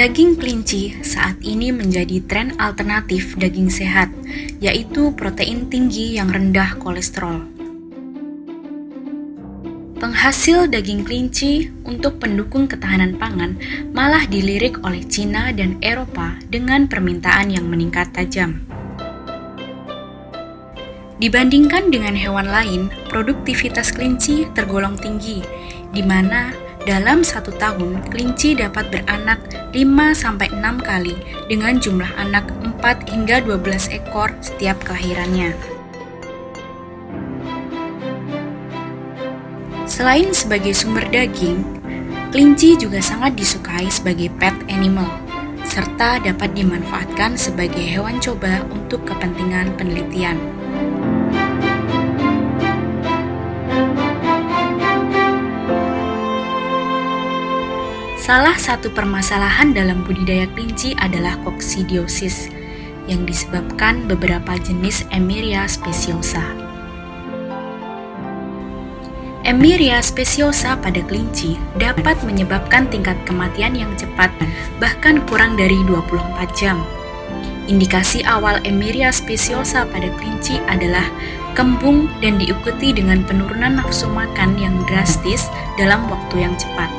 Daging kelinci saat ini menjadi tren alternatif daging sehat, yaitu protein tinggi yang rendah kolesterol. Penghasil daging kelinci untuk pendukung ketahanan pangan malah dilirik oleh Cina dan Eropa dengan permintaan yang meningkat tajam. Dibandingkan dengan hewan lain, produktivitas kelinci tergolong tinggi, di mana dalam 1 tahun, kelinci dapat beranak 5-6 kali dengan jumlah anak 4 hingga 12 ekor setiap kelahirannya. Selain sebagai sumber daging, kelinci juga sangat disukai sebagai pet animal, serta dapat dimanfaatkan sebagai hewan coba untuk kepentingan penelitian. Salah satu permasalahan dalam budidaya kelinci adalah koksidiosis, yang disebabkan beberapa jenis Emiria speciosa. Emiria speciosa pada kelinci dapat menyebabkan tingkat kematian yang cepat, bahkan kurang dari 24 jam. Indikasi awal Emiria speciosa pada kelinci adalah kembung dan diikuti dengan penurunan nafsu makan yang drastis dalam waktu yang cepat.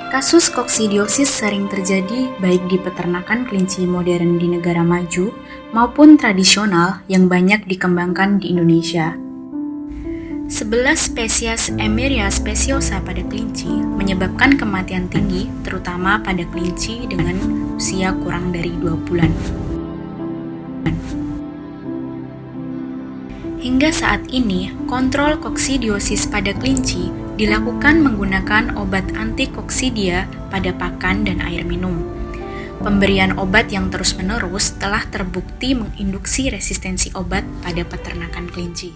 Kasus koksidiosis sering terjadi baik di peternakan kelinci modern di negara maju maupun tradisional yang banyak dikembangkan di Indonesia. 11 spesies Emiria speciosa pada kelinci menyebabkan kematian tinggi, terutama pada kelinci dengan usia kurang dari 2 bulan. Hingga saat ini, kontrol koksidiosis pada kelinci dilakukan menggunakan obat anti-koksidia pada pakan dan air minum. Pemberian obat yang terus-menerus telah terbukti menginduksi resistensi obat pada peternakan kelinci.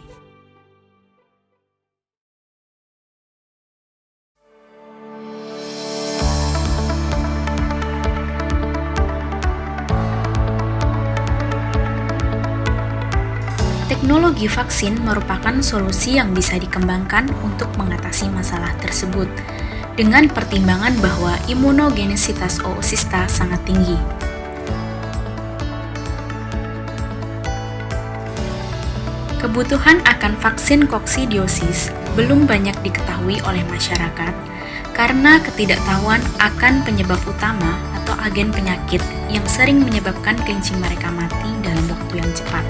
Teknologi vaksin merupakan solusi yang bisa dikembangkan untuk mengatasi masalah tersebut, dengan pertimbangan bahwa imunogenisitas oosista sangat tinggi. Kebutuhan akan vaksin koksidiosis belum banyak diketahui oleh masyarakat karena ketidaktahuan akan penyebab utama atau agen penyakit yang sering menyebabkan kelinci mereka mati dalam waktu yang cepat.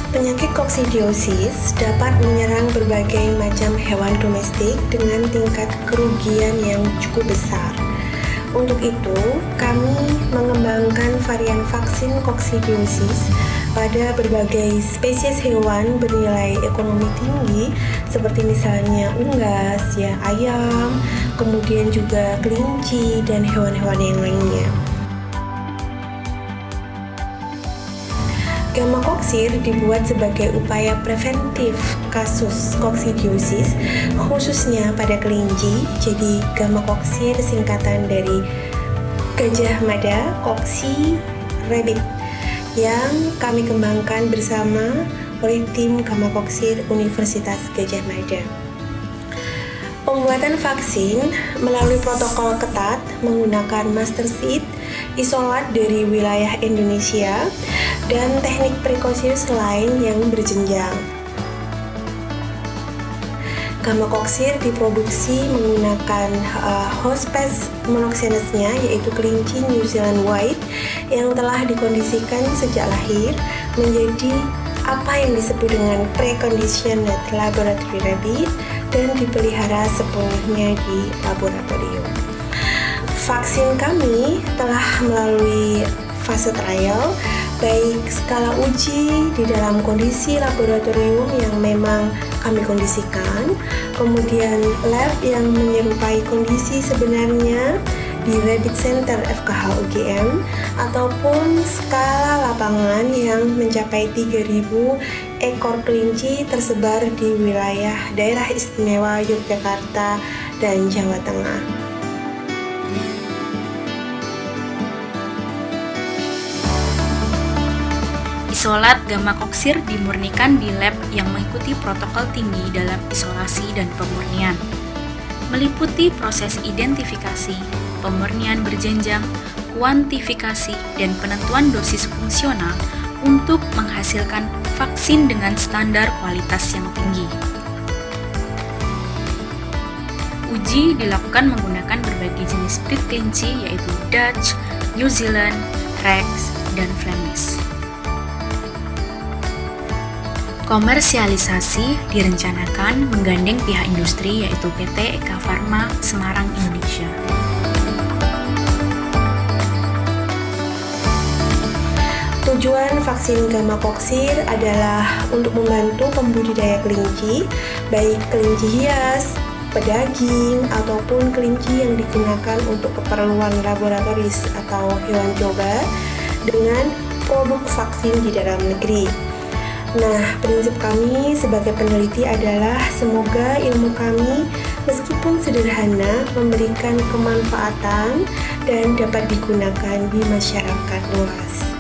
Penyakit koksidiosis dapat menyerang berbagai macam hewan domestik dengan tingkat kerugian yang cukup besar. Untuk itu, kami mengembangkan varian vaksin koksidiosis pada berbagai spesies hewan bernilai ekonomi tinggi seperti misalnya unggas, ayam, kemudian juga kelinci dan hewan-hewan yang lainnya. Gamakoksir dibuat sebagai upaya preventif kasus koksidiosis, khususnya pada kelinci. Jadi Gamakoksir singkatan dari Gajah Mada, Koksi, Rabbit, yang kami kembangkan bersama oleh tim Gamakoksir Universitas Gajah Mada. Pembuatan vaksin melalui protokol ketat menggunakan master seed, isolat dari wilayah Indonesia, dan teknik prekausius lain yang berjenjang. Gamakoksir diproduksi menggunakan hospes monoxenesnya, yaitu kelinci New Zealand White yang telah dikondisikan sejak lahir menjadi apa yang disebut dengan preconditioned laboratory rabbit dan dipelihara sepenuhnya di laboratorium. Vaksin kami telah melalui fase trial, baik skala uji di dalam kondisi laboratorium yang memang kami kondisikan, kemudian lab yang menyerupai kondisi sebenarnya di Rabbit Center FKH UGM, ataupun skala lapangan yang mencapai 3.000 ekor kelinci tersebar di wilayah Daerah Istimewa Yogyakarta dan Jawa Tengah. Isolat gamma koksir dimurnikan di lab yang mengikuti protokol tinggi dalam isolasi dan pemurnian, meliputi proses identifikasi, pemurnian berjenjang, kuantifikasi, dan penentuan dosis fungsional untuk menghasilkan vaksin dengan standar kualitas yang tinggi. Uji dilakukan menggunakan berbagai jenis breed kelinci yaitu Dutch, New Zealand, Rex, dan Flemish. Komersialisasi direncanakan menggandeng pihak industri yaitu PT Eka Pharma Semarang, Indonesia. Tujuan vaksin gamma koksir adalah untuk membantu pembudidaya kelinci, baik kelinci hias, pedaging, ataupun kelinci yang digunakan untuk keperluan laboratoris atau hewan coba dengan produk vaksin di dalam negeri. Nah, prinsip kami sebagai peneliti adalah semoga ilmu kami meskipun sederhana memberikan kemanfaatan dan dapat digunakan di masyarakat luas.